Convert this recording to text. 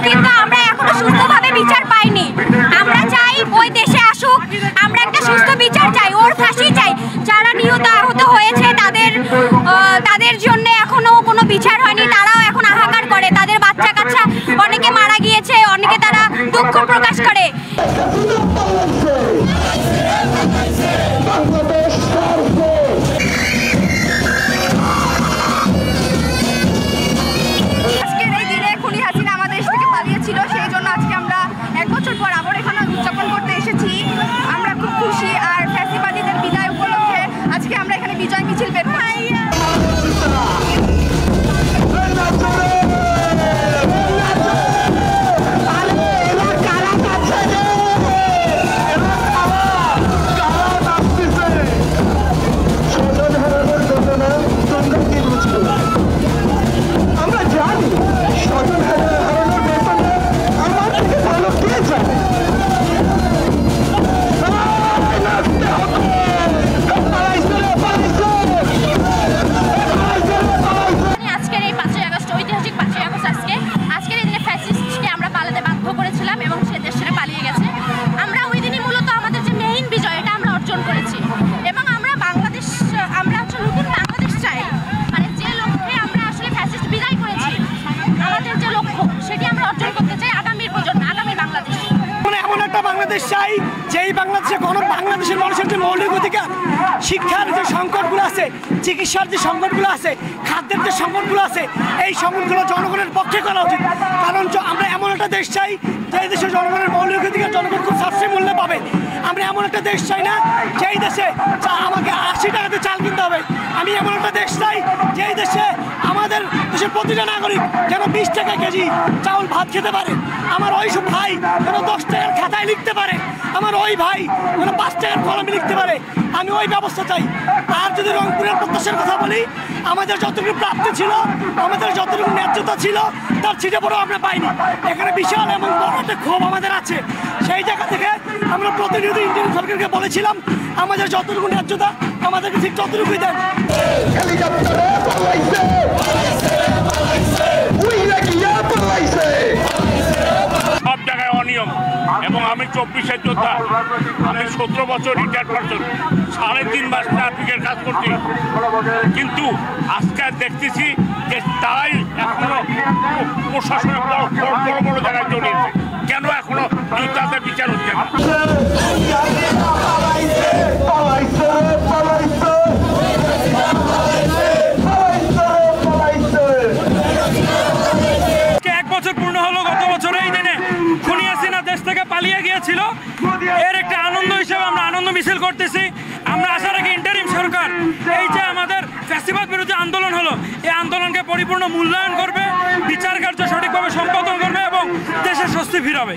কিন্তু আমরা এখনো সুস্থভাবে বিচার পাইনি। আমরা চাই ওই দেশে আসুক, আমরা একটা সুস্থ বিচার চাই, ওর ফাঁসি চাই। যারা নিহত আহত হয়েছে তাদের জন্য এখনো কোনো বিচার হয়নি, তারাও এখন হাহাকার করে। তাদের বাচ্চা কাচ্চা অনেকে মারা গিয়েছে, অনেকে তারা দুঃখ প্রকাশ করে। আজকের এই দিনে খুনি হাসিনা আমাদের দেশ থেকে পালিয়েছিল, সেই জন্য আজকে আমরা 1 বছর পর আবার এখানে উদযাপন করতে এসেছি। আমরা খুব খুশি, আর ফ্যাসিবাদীদের বিদায় উপলক্ষে আজকে আমরা এখানে বিজয় মিছিল বের করছি। বাংলাদেশ চাই, যেই বাংলাদেশে বাংলাদেশের মানুষের যে মৌলিক অধিকার, শিক্ষার যে সংকটগুলো আছে, চিকিৎসার যে সংকটগুলো আছে, খাদ্যের যে সংকটগুলো আছে, এই সংকটগুলো জনগণের পক্ষে করা উচিত। কারণ আমরা এমন একটা দেশ চাই যে দেশে জনগণের মৌলিক অধিকার জনগণ খুব সাশ্রয়ী মূল্যে পাবে। আমরা এমন একটা দেশ চাই না যেই দেশে আমাকে 80 টাকাতে চাল কিনতে হবে। আমি এমন একটা দেশ চাই যেই দেশে আমাদের দেশের প্রতিটা নাগরিক যেন 20 টাকা কেজি চাউল ভাত খেতে পারে। আমার ওই সব ভাই যেন 10 টাকার খাতায় লিখতে পারে, আমার ওই ভাই যেন 5 টাকার কলমে লিখতে পারে। আমি ওই ব্যবস্থা চাই। আর যদি রংপুরের প্রত্যাশার কথা বলি, আমাদের যতটুকু প্রাপ্তি ছিল, আমাদের যতটুকু ন্যায্যতা ছিল, তার ছিটে পড়েও আমরা পাইনি। এখানে বিশাল এবং বড় একটা ক্ষোভ আমাদের আছে। সেই জায়গা থেকে আমরা প্রতিনিধি ইন্ডিয়ান সরকারকে বলেছিলাম, আমাদের যতটুকু ন্যায্যতা আমাদেরকে ঠিক ততটুকুই দেন। সব জায়গায় অনিয়ম, এবং আমি 24-এর যোদ্ধা, আমি 17 বছর রিটায়ার্ড পারসন, 3.5 মাস ট্রাফিকের কাজ করছি। কিন্তু আজকে দেখতেছি যে তারাই এখনো প্রশাসনের বড় বড় জায়গায় জড়িয়েছে। কেন এখনো তাদের বিচার হচ্ছে না? পালিয়ে গিয়েছিল, এর একটা আনন্দ হিসেবে আমরা আনন্দ মিছিল করতেছি। আমরা আশা রাখি ইন্টারিম সরকার এই যে আমাদের ফ্যাসিবাদ বিরোধী আন্দোলন হলো, এই আন্দোলনকে পরিপূর্ণ মূল্যায়ন করবে, বিচার কার্য সঠিকভাবে সম্পাদন করবে এবং দেশে স্বস্তি ফিরাবে।